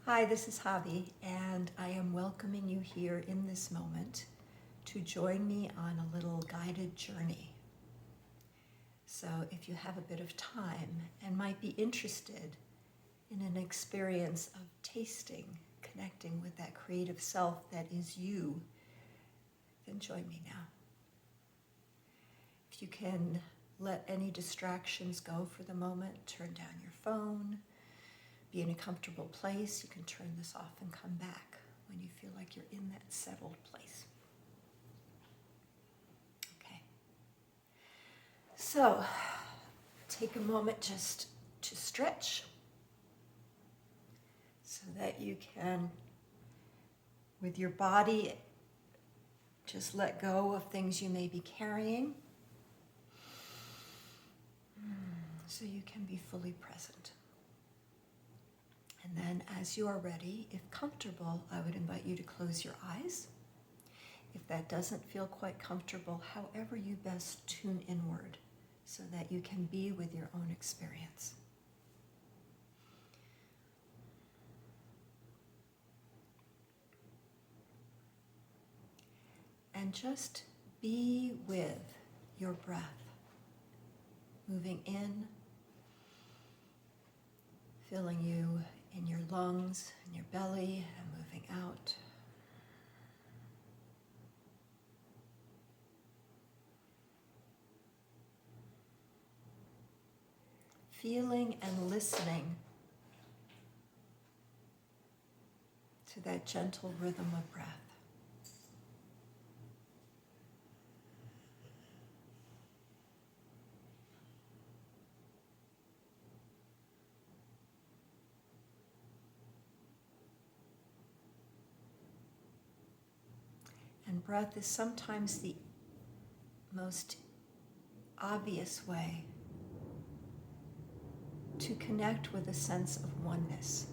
Hi, this is Javi, and I am welcoming you here in this moment to join me on a little guided journey. So, if you have a bit of time and might be interested in an experience of tasting, connecting with that creative self that is you, then join me now. If you can let any distractions go for the moment, turn down your phone, be in a comfortable place. You can turn this off and come back when you feel like you're in that settled place. Okay. So, take a moment just to stretch so that you can, with your body, just let go of things you may be carrying so you can be fully present. And then as you are ready, if comfortable, I would invite you to close your eyes. If that doesn't feel quite comfortable, however you best tune inward so that you can be with your own experience. And just be with your breath, moving in, filling you in your lungs, in your belly, and moving out. Feeling and listening to that gentle rhythm of breath. And breath is sometimes the most obvious way to connect with a sense of oneness.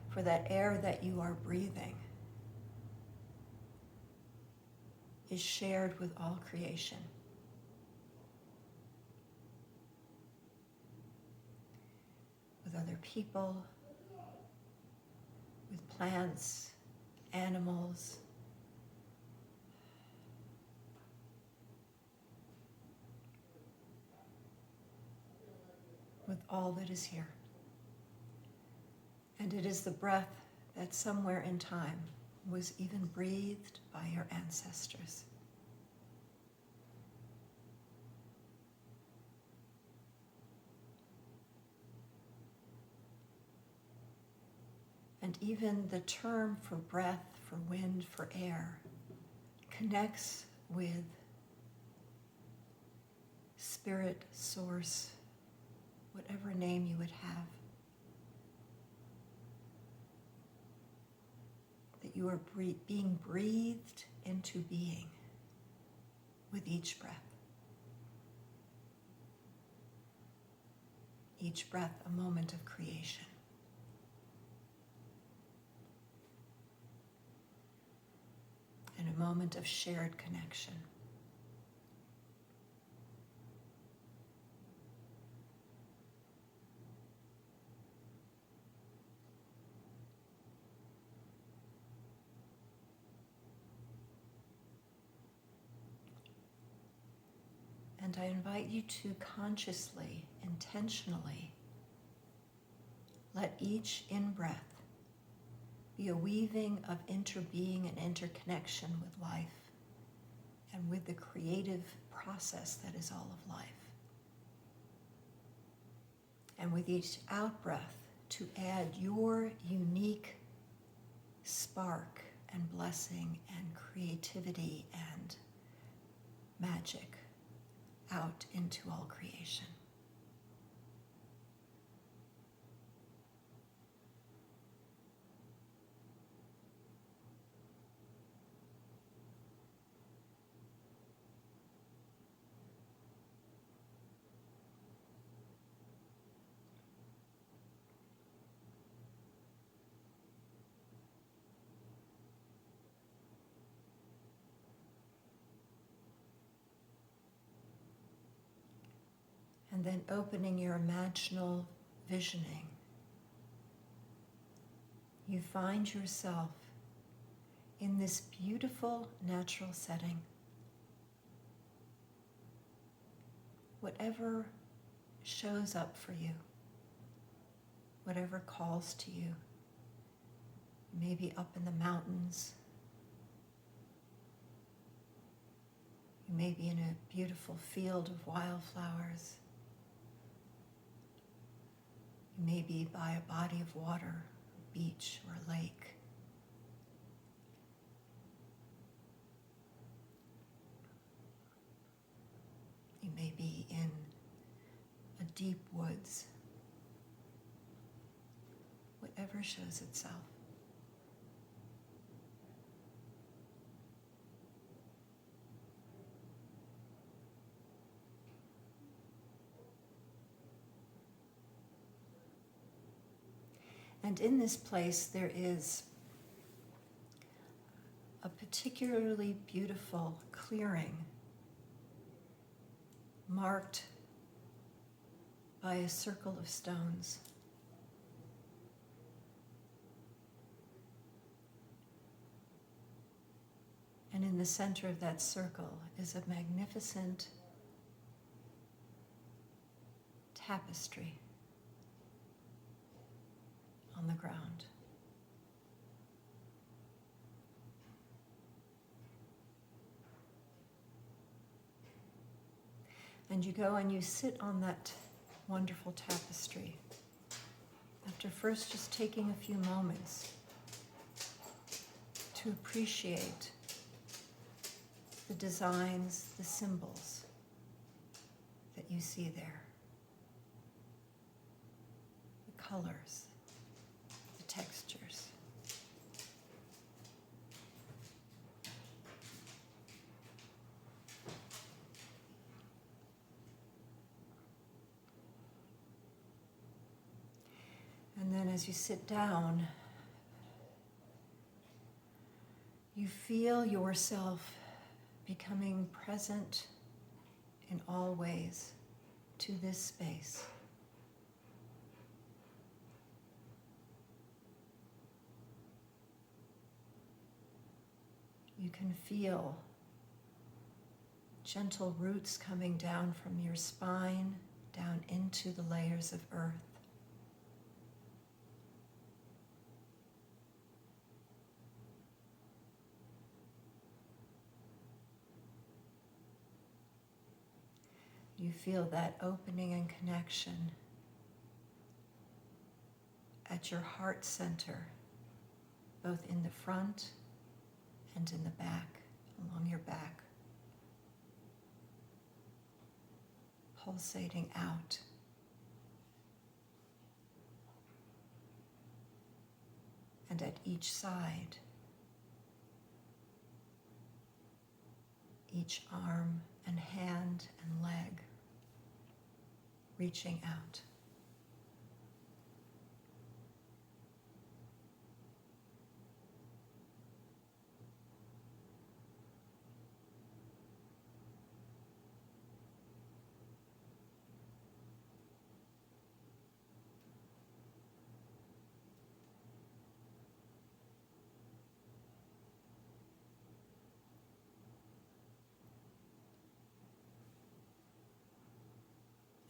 For that air that you are breathing is shared with all creation. With other people, with plants, animals, with all that is here. And it is the breath that somewhere in time was even breathed by your ancestors. And even the term for breath, for wind, for air, connects with spirit, source, whatever name you would have. That you are being breathed into being with each breath. Each breath a moment of creation. And a moment of shared connection. And I invite you to consciously, intentionally, let each in-breath be a weaving of interbeing and interconnection with life and with the creative process that is all of life. And with each out-breath, to add your unique spark and blessing and creativity and magic out into all creation. And then opening your imaginal visioning, you find yourself in this beautiful natural setting. Whatever shows up for you, whatever calls to you, maybe up in the mountains, you may be in a beautiful field of wildflowers, you may be by a body of water, a beach or a lake. You may be in a deep woods. Whatever shows itself. And in this place there is a particularly beautiful clearing marked by a circle of stones. And in the center of that circle is a magnificent tapestry on the ground. And you go and you sit on that wonderful tapestry after first just taking a few moments to appreciate the designs, the symbols that you see there, the colors, the textures. And then as you sit down, you feel yourself becoming present in all ways to this space. You can feel gentle roots coming down from your spine, down into the layers of earth. You feel that opening and connection at your heart center, both in the front and in the back, along your back, pulsating out. And at each side, each arm and hand and leg reaching out.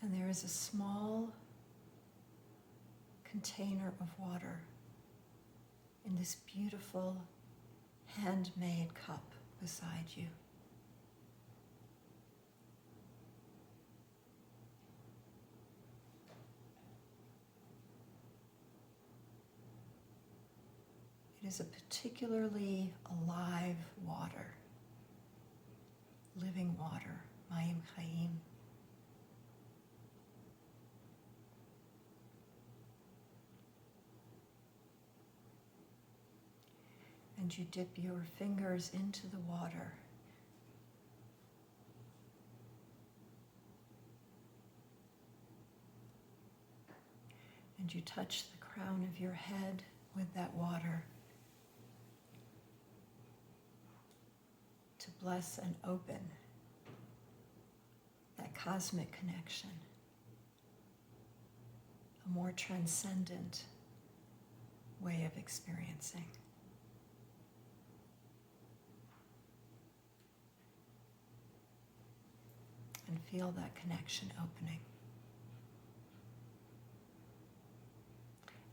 And there is a small container of water in this beautiful handmade cup beside you. It is a particularly alive water, living water, Mayim Chayim. And you dip your fingers into the water. And you touch the crown of your head with that water to bless and open that cosmic connection, a more transcendent way of experiencing. And feel that connection opening.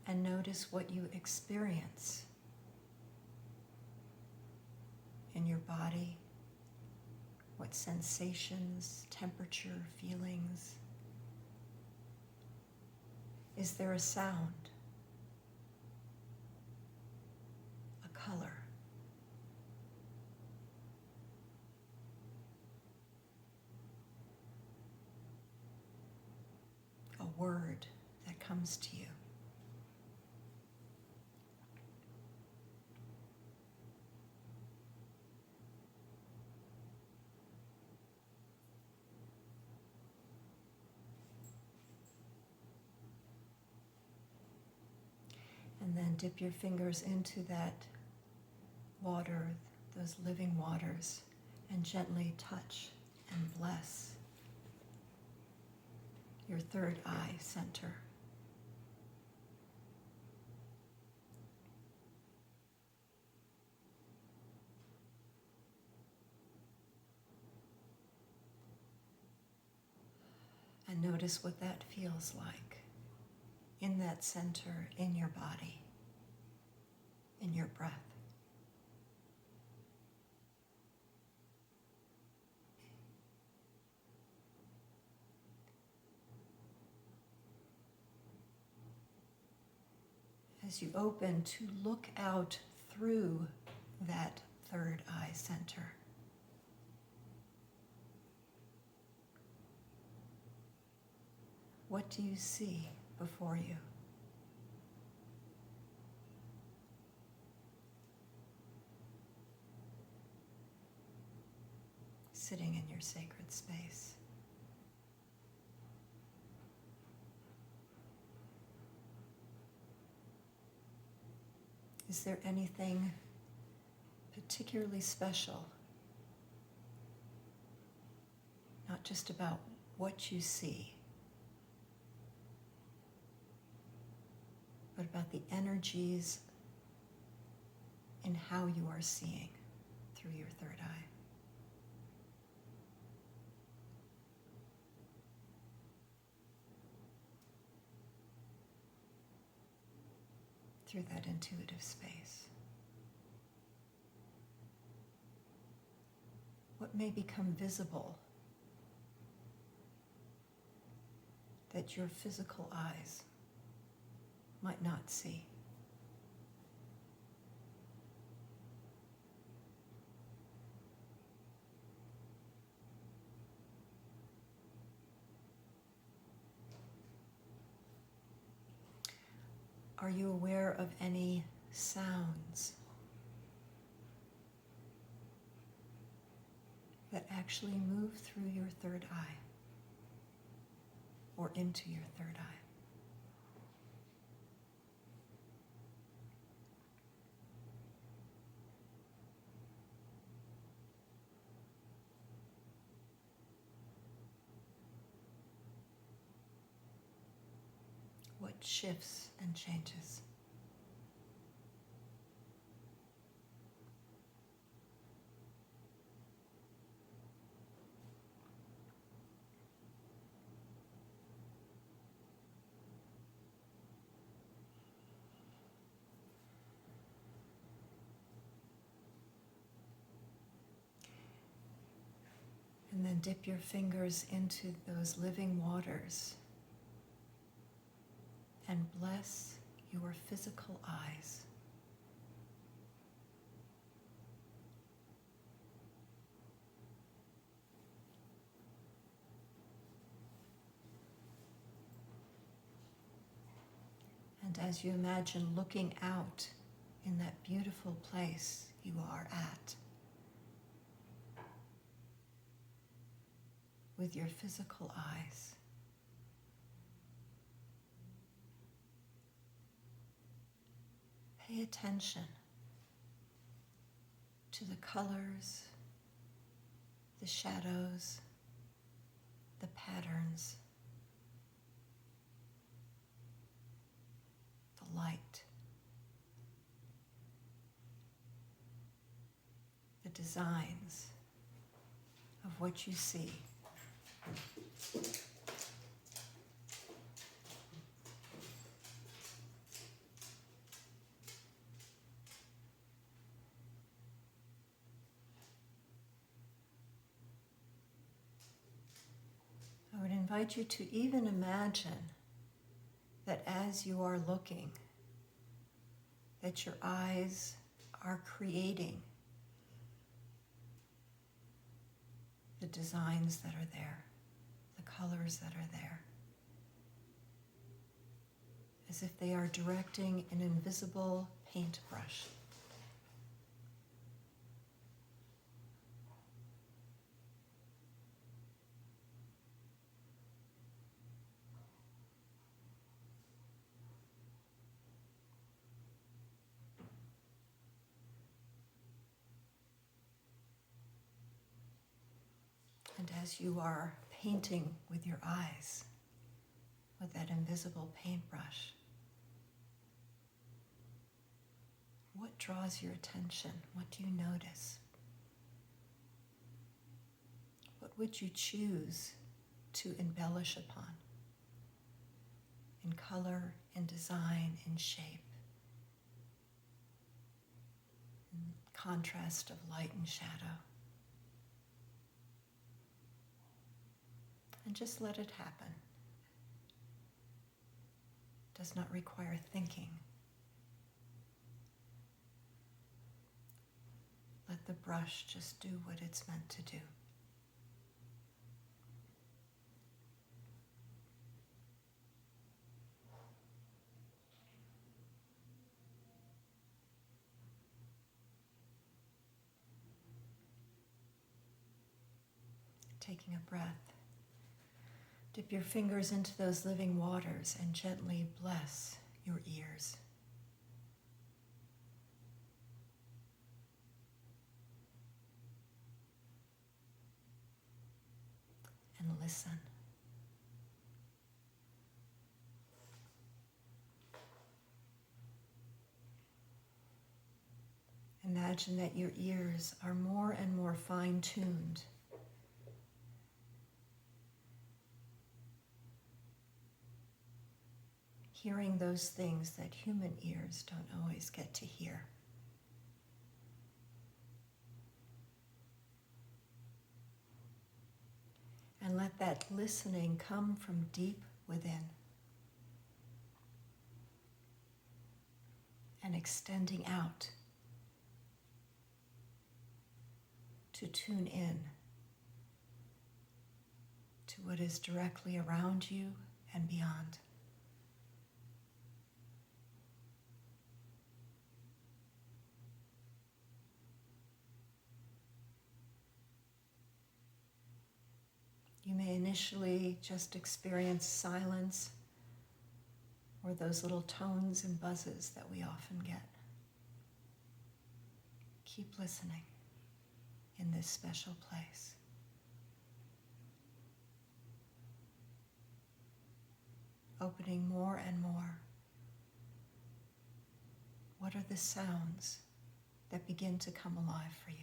And notice what you experience in your body, what sensations, temperature, feelings. Is there a sound, a color, a word that comes to you? And then dip your fingers into that water, those living waters, and gently touch and bless your third eye center. And notice what that feels like in that center, in your body, in your breath. As you open to look out through that third eye center, what do you see before you? Sitting in your sacred space. Is there anything particularly special? Not just about what you see, but about the energies in how you are seeing through your third eye. Through that intuitive space. What may become visible that your physical eyes might not see? Are you aware of any sounds that actually move through your third eye or into your third eye? What shifts and changes? And then dip your fingers into those living waters and bless your physical eyes. And as you imagine looking out in that beautiful place you are at, with your physical eyes, pay attention to the colors, the shadows, the patterns, designs of what you see. I would invite you to even imagine that as you are looking, that your eyes are creating the designs that are there, the colors that are there, as if they are directing an invisible paintbrush. And as you are painting with your eyes, with that invisible paintbrush, what draws your attention? What do you notice? What would you choose to embellish upon? In color, in design, in shape, in contrast of light and shadow. And just let it happen. It does not require thinking. Let the brush just do what it's meant to do. Taking a breath. Dip your fingers into those living waters and gently bless your ears. And listen. Imagine that your ears are more and more fine-tuned. Hearing those things that human ears don't always get to hear. And let that listening come from deep within and extending out to tune in to what is directly around you and beyond. You may initially just experience silence or those little tones and buzzes that we often get. Keep listening in this special place. Opening more and more. What are the sounds that begin to come alive for you?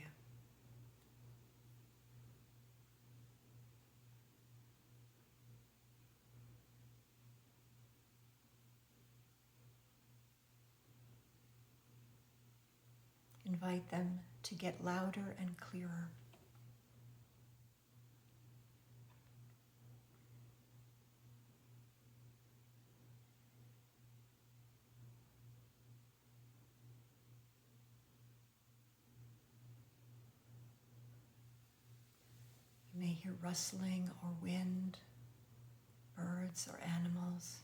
Invite them to get louder and clearer. You may hear rustling or wind, birds or animals.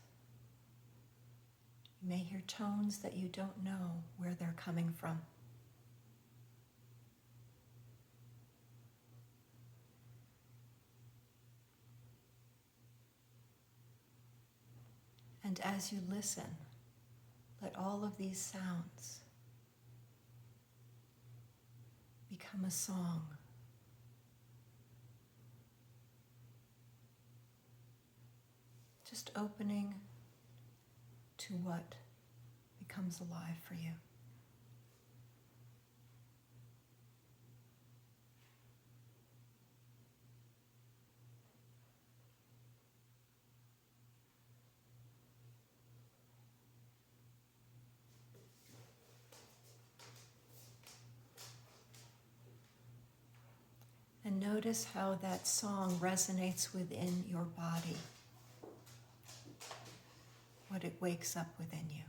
You may hear tones that you don't know where they're coming from. And as you listen, let all of these sounds become a song. Just opening to what becomes alive for you. notice how that song resonates within your body, what it wakes up within you.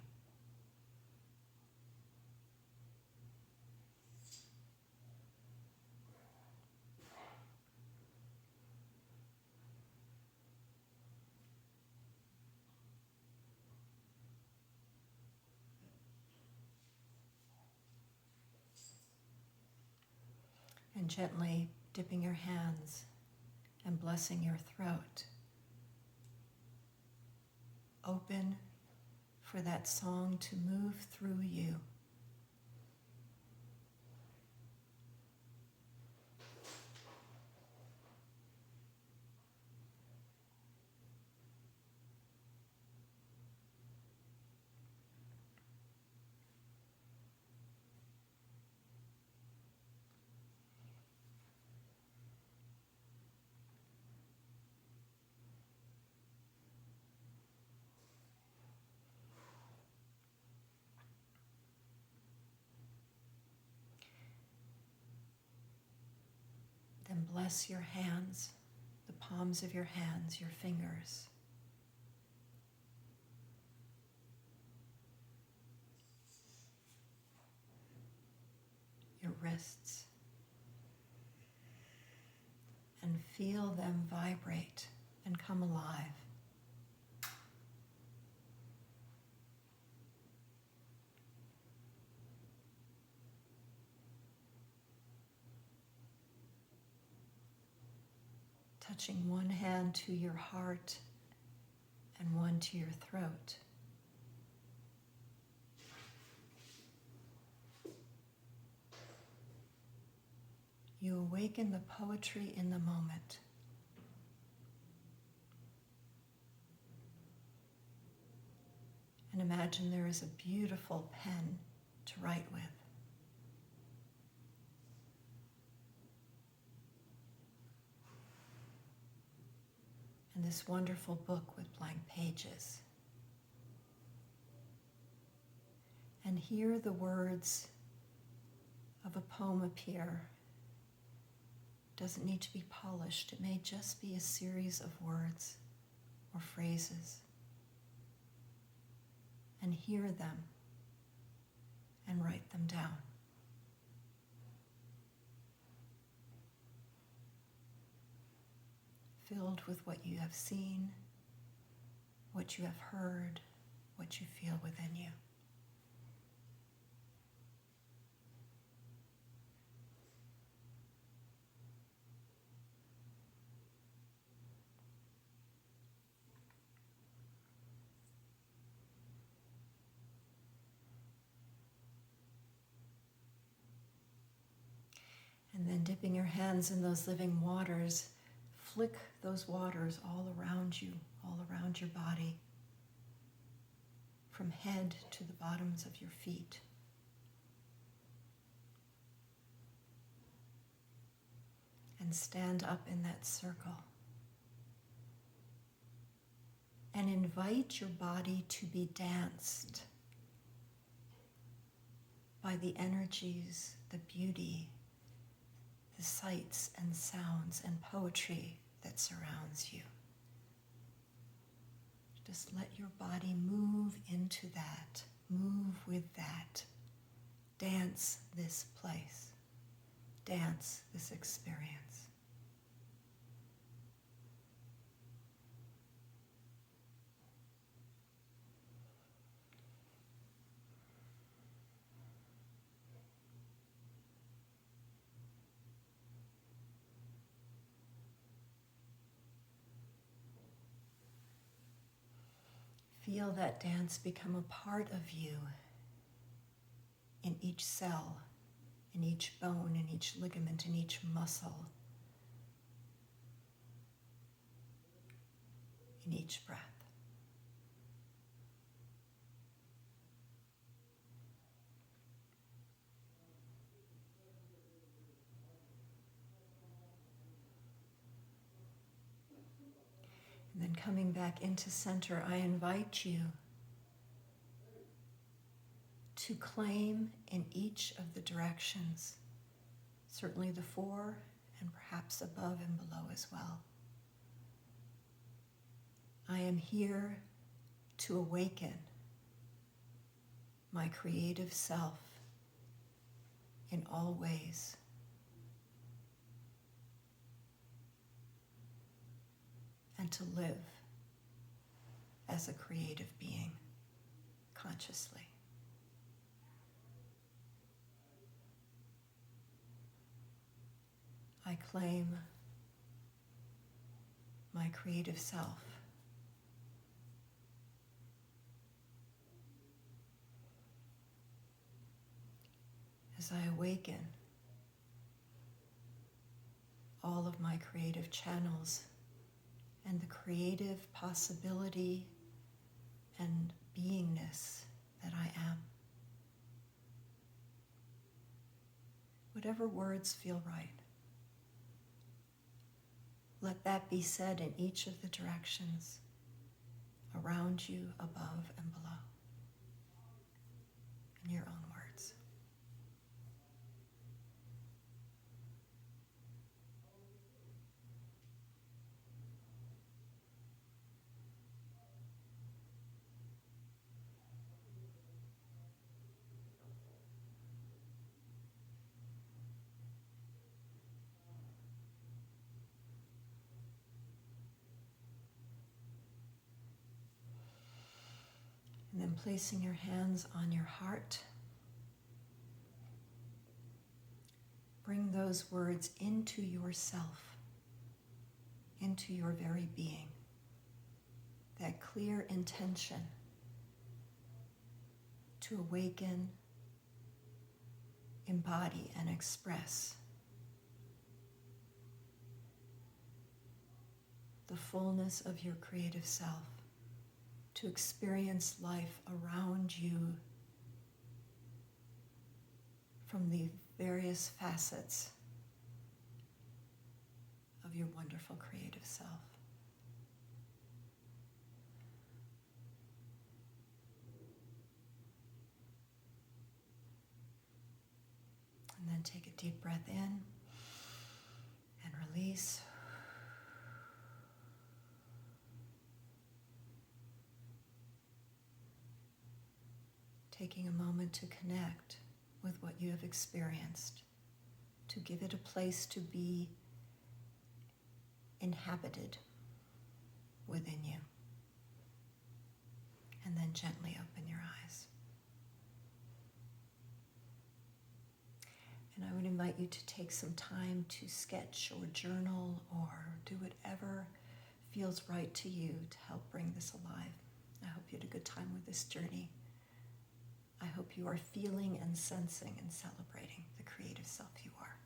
And gently dipping your hands and blessing your throat. Open for that song to move through you. Then bless your hands, the palms of your hands, your fingers. Your wrists. And feel them vibrate and come alive. Touching one hand to your heart and one to your throat. You awaken the poetry in the moment. And imagine there is a beautiful pen to write with. And this wonderful book with blank pages. And hear the words of a poem appear. Doesn't need to be polished. It may just be a series of words or phrases. And hear them and write them down. Filled with what you have seen, what you have heard, what you feel within you. And then dipping your hands in those living waters, flick those waters all around you, all around your body, from head to the bottoms of your feet. And stand up in that circle. And invite your body to be danced by the energies, the beauty, the sights and sounds and poetry that surrounds you. Just let your body move into that, move with that. Dance this place, dance this experience. Feel that dance become a part of you in each cell, in each bone, in each ligament, in each muscle, in each breath. And then coming back into center, I invite you to claim in each of the directions, certainly the 4 and perhaps above and below as well. I am here to awaken my creative self in all ways. And to live as a creative being consciously. I claim my creative self as I awaken all of my creative channels and the creative possibility and beingness that I am. Whatever words feel right, let that be said in each of the directions, around you, above and below, in your own words. And then placing your hands on your heart, bring those words into yourself, into your very being. That clear intention to awaken, embody, and express the fullness of your creative self, to experience life around you from the various facets of your wonderful creative self. And then take a deep breath in and release. Taking a moment to connect with what you have experienced, to give it a place to be inhabited within you. And then gently open your eyes. And I would invite you to take some time to sketch or journal or do whatever feels right to you to help bring this alive. I hope you had a good time with this journey. I hope you are feeling and sensing and celebrating the creative self you are.